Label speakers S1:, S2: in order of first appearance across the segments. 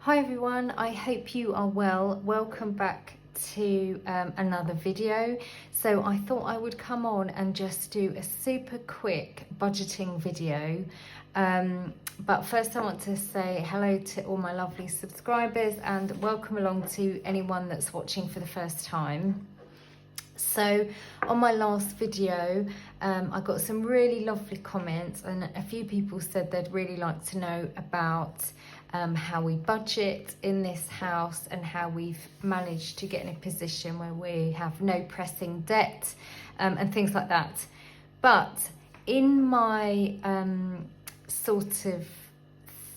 S1: Hi everyone, I hope you are well. Welcome back to another video. So I thought I would come on and just do a super quick budgeting video. But first I want to say hello to all my lovely subscribers and welcome along to anyone that's watching for the first time. So on my last video, I got some really lovely comments and a few people said they'd really like to know about how we budget in this house and how we've managed to get in a position where we have no pressing debt and things like that. But in my sort of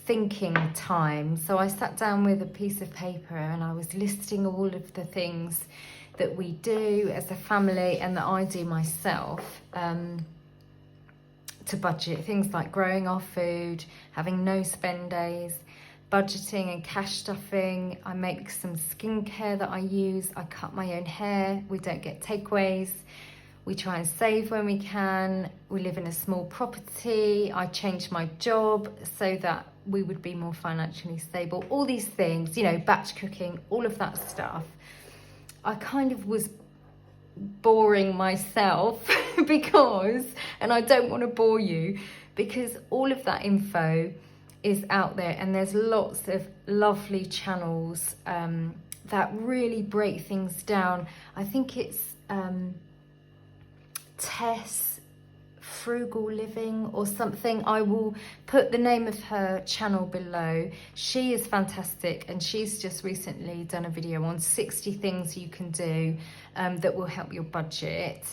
S1: thinking time, so I sat down with a piece of paper and I was listing all of the things that we do as a family and that I do myself to budget. Things like growing our food, having no spend days, budgeting and cash stuffing. I make some skincare that I use. I cut my own hair. We don't get takeaways. We try and save when we can. We live in a small property. I changed my job so that we would be more financially stable. All these things, you know, batch cooking, all of that stuff. I kind of was boring myself because, and I don't want to bore you, because all of that info is out there and there's lots of lovely channels that really break things down. I think it's FrugalLiving or something. I will put the name of her channel below. She is fantastic and she's just recently done a video on 60 things you can do that will help your budget.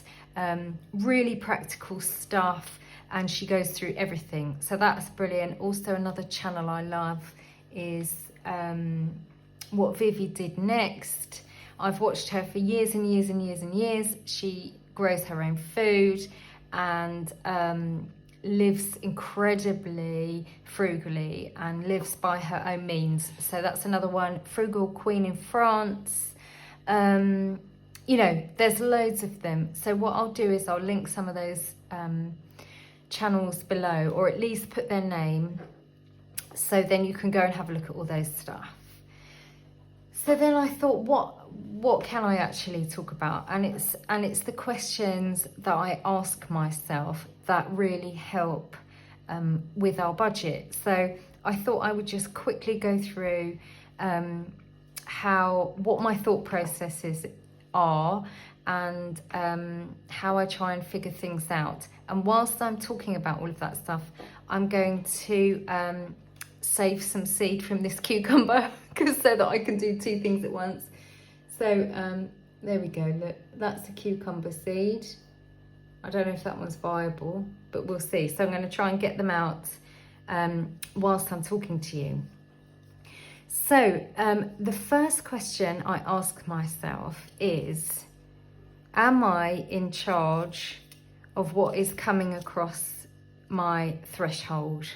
S1: Really practical stuff, and she goes through everything, so that's brilliant. Also another channel I love is What Vivi Did Next. I've watched her for years and years and years and years. She grows her own food and lives incredibly frugally and lives by her own means. So that's another one. Frugal Queen in France. You know, there's loads of them. So what I'll do is I'll link some of those channels below, or at least put their name, so then you can go and have a look at all those stuff. So then I thought, what can I actually talk about? And it's the questions that I ask myself that really help with our budget. So I thought I would just quickly go through what my thought processes are and how I try and figure things out. And whilst I'm talking about all of that stuff, I'm going to save some seed from this cucumber so that I can do two things at once. So there we go, look, that's a cucumber seed. I don't know if that one's viable, but we'll see. So I'm going to try and get them out whilst I'm talking to you. So the first question I ask myself is, am I in charge of what is coming across my threshold?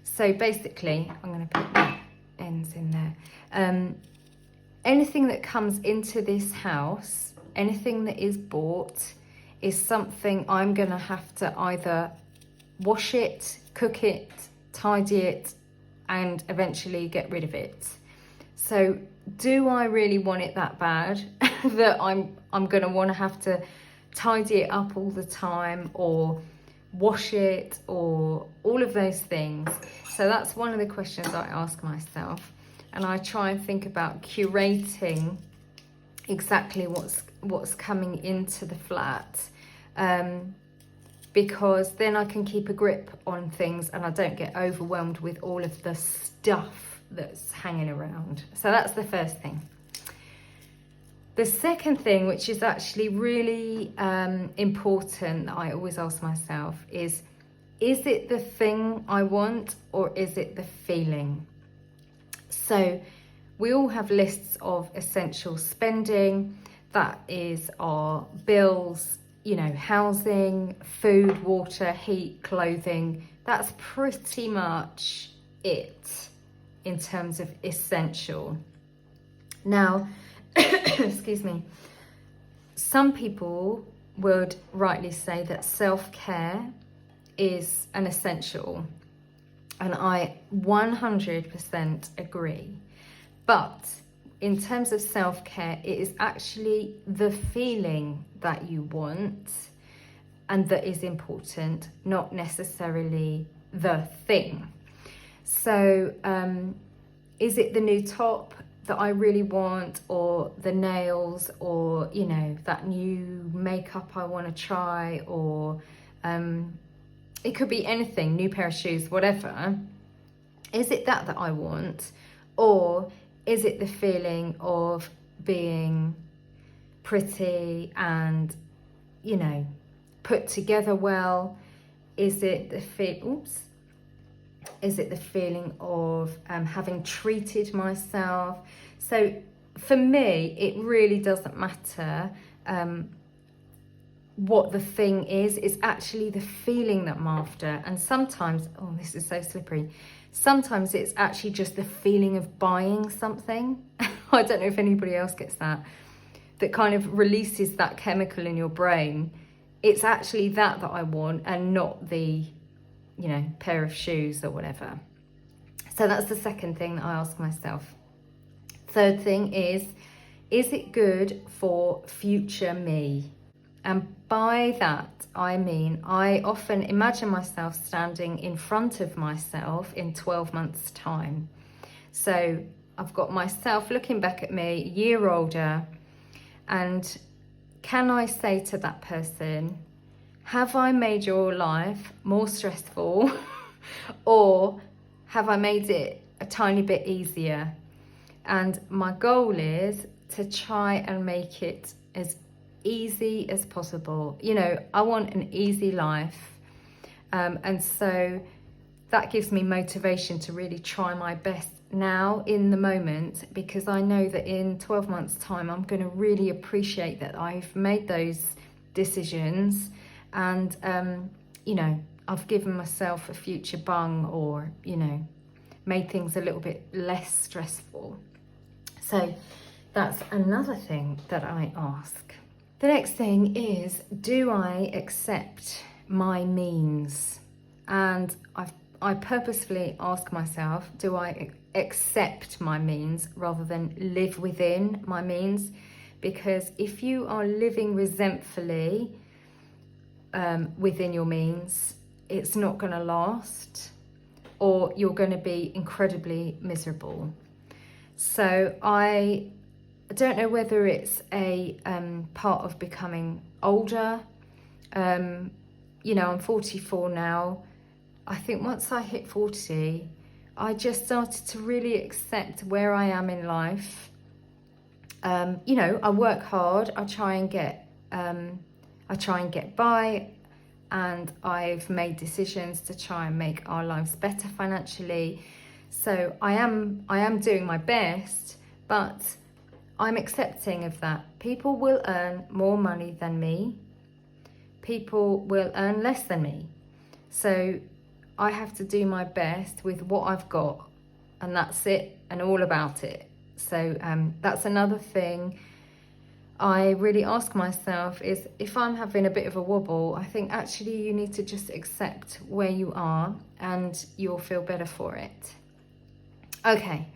S1: So basically, I'm going to put the ends in there. Anything that comes into this house, anything that is bought, is something I'm going to have to either wash it, cook it, tidy it, and eventually get rid of it. So do I really want it that bad that I'm going to want to have to tidy it up all the time, or wash it, or all of those things? So that's one of the questions I ask myself, and I try and think about curating exactly what's coming into the flat, because then I can keep a grip on things and I don't get overwhelmed with all of the stuff that's hanging around. So that's the first thing. The second thing, which is actually really important, that I always ask myself is it the thing I want or is it the feeling? So we all have lists of essential spending. That is our bills, you know, housing, food, water, heat, clothing. That's pretty much it in terms of essential. Now, excuse me, some people would rightly say that self-care is an essential. And I 100% agree. But in terms of self-care, it is actually the feeling that you want and that is important, not necessarily the thing. So is it the new top that I really want, or the nails, or, you know, that new makeup I want to try, or it could be anything, new pair of shoes, whatever. Is it that I want, or is it the feeling of being pretty and, you know, put together well? Is it the is it the feeling of having treated myself? So for me, it really doesn't matter what the thing is. It's actually the feeling that I'm after. And sometimes, oh, this is so slippery. Sometimes it's actually just the feeling of buying something. I don't know if anybody else gets that kind of releases that chemical in your brain. It's actually that I want, and not the, you know, pair of shoes or whatever. So that's the second thing that I ask myself. Third thing is it good for future me? And by that, I mean, I often imagine myself standing in front of myself in 12 months' time. So I've got myself looking back at me, a year older, and can I say to that person, have I made your life more stressful or have I made it a tiny bit easier? And my goal is to try and make it as easy as possible. You know, I want an easy life. And so that gives me motivation to really try my best now in the moment, because I know that in 12 months' time, I'm going to really appreciate that I've made those decisions. And, you know, I've given myself a future bung, or, you know, made things a little bit less stressful. So that's another thing that I ask. The next thing is, do I accept my means? And I purposefully ask myself, do I accept my means rather than live within my means? Because if you are living resentfully within your means, it's not going to last, or you're going to be incredibly miserable. So I don't know whether it's a part of becoming older. You know, I'm 44 now. I think once I hit 40, I just started to really accept where I am in life. You know, I work hard. I try and get by, and I've made decisions to try and make our lives better financially. So I am doing my best, but I'm accepting of that. People will earn more money than me. People will earn less than me. So I have to do my best with what I've got, and that's it, and all about it. So that's another thing I really ask myself is, if I'm having a bit of a wobble, I think actually you need to just accept where you are and you'll feel better for it. Okay,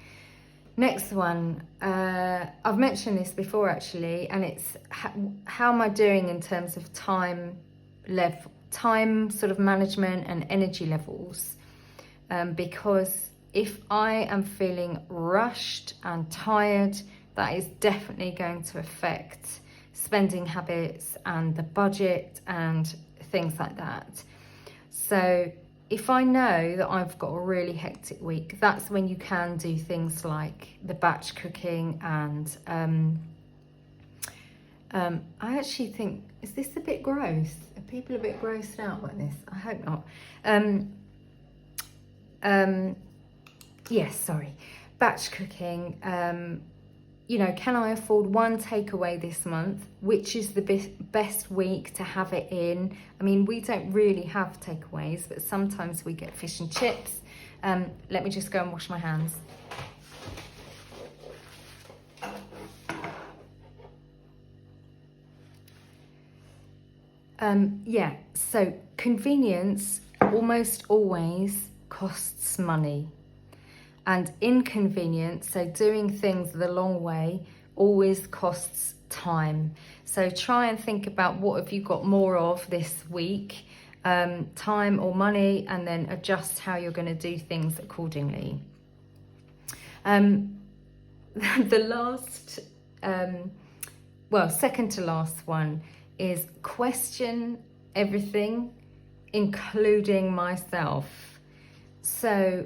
S1: next one. I've mentioned this before actually, and it's how am I doing in terms of time sort of management and energy levels, because if I am feeling rushed and tired, that is definitely going to affect spending habits and the budget and things like that. So if I know that I've got a really hectic week, that's when you can do things like the batch cooking. And I actually think, is this a bit gross? Are people a bit grossed out by this? I hope not. Yes, sorry. Batch cooking. You know, can I afford one takeaway this month? Which is the best week to have it in? I mean, we don't really have takeaways, but sometimes we get fish and chips. Let me just go and wash my hands. Yeah, so convenience almost always costs money. And inconvenience, so doing things the long way, always costs time. So try and think about what have you got more of this week, time or money, and then adjust how you're going to do things accordingly. The last, second to last one is question everything, including myself. So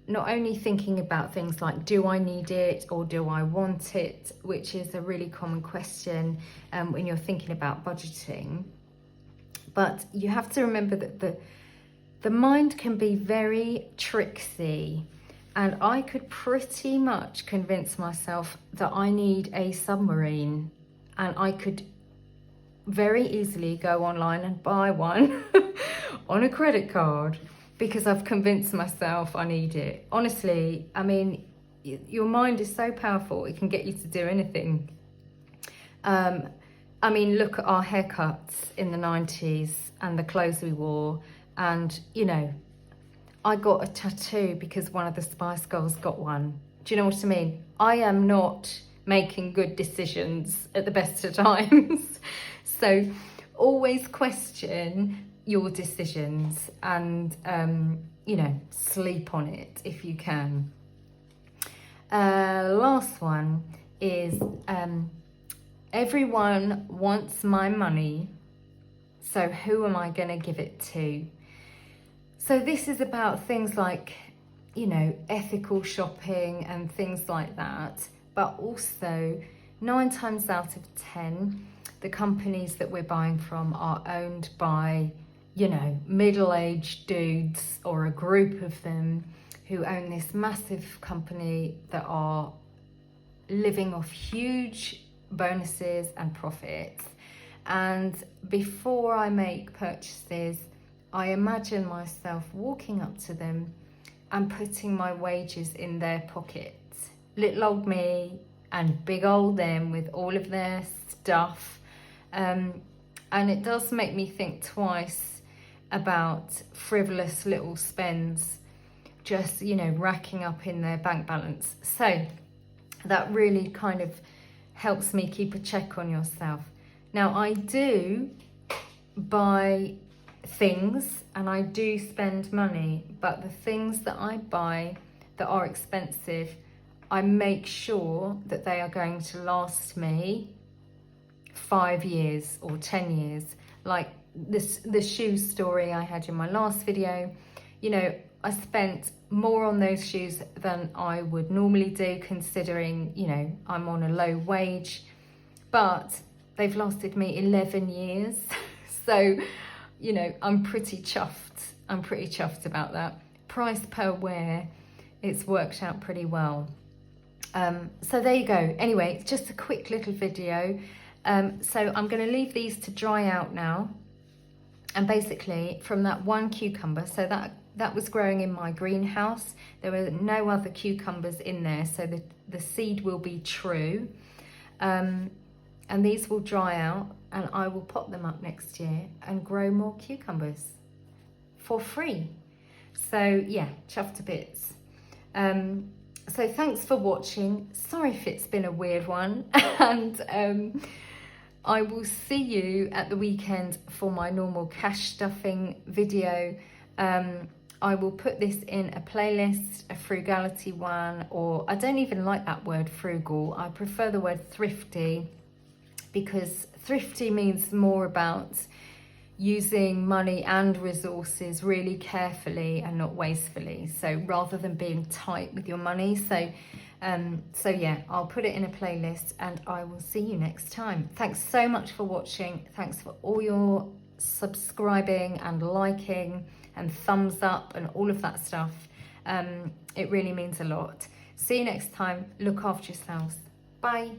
S1: not only thinking about things like, do I need it or do I want it, which is a really common question when you're thinking about budgeting. But you have to remember that the mind can be very tricksy, and I could pretty much convince myself that I need a submarine, and I could very easily go online and buy one on a credit card because I've convinced myself I need it. Honestly, I mean, your mind is so powerful, it can get you to do anything. I mean, look at our haircuts in the 90s and the clothes we wore. And, you know, I got a tattoo because one of the Spice Girls got one. Do you know what I mean? I am not making good decisions at the best of times. So always question your decisions and, you know, sleep on it if you can. Last one is everyone wants my money, so who am I going to give it to? So this is about things like, you know, ethical shopping and things like that, but also 9 times out of 10, the companies that we're buying from are owned by, you know, middle-aged dudes or a group of them who own this massive company that are living off huge bonuses and profits. And before I make purchases, I imagine myself walking up to them and putting my wages in their pockets. Little old me and big old them with all of their stuff. And it does make me think twice about frivolous little spends just, you know, racking up in their bank balance. So that really kind of helps me keep a check on yourself. Now, I do buy things and I do spend money, but the things that I buy that are expensive, I make sure that they are going to last me 5 years or 10 years. Like the shoes story I had in my last video, you know, I spent more on those shoes than I would normally do, considering, you know, I'm on a low wage, but they've lasted me 11 years. So, you know, I'm pretty chuffed. I'm pretty chuffed about that. Price per wear, it's worked out pretty well. So there you go. Anyway, it's just a quick little video. So I'm going to leave these to dry out now. And basically from that one cucumber, so that was growing in my greenhouse. There were no other cucumbers in there, so the seed will be true. And these will dry out and I will pop them up next year and grow more cucumbers for free. So yeah, chuffed to bits. So thanks for watching. Sorry if it's been a weird one. And I will see you at the weekend for my normal cash stuffing video. I will put this in a playlist, a frugality one, or I don't even like that word frugal. I prefer the word thrifty, because thrifty means more about using money and resources really carefully and not wastefully. So rather than being tight with your money. So yeah, I'll put it in a playlist and I will see you next time. Thanks so much for watching. Thanks for all your subscribing and liking and thumbs up and all of that stuff. It really means a lot. See you next time. Look after yourselves. Bye.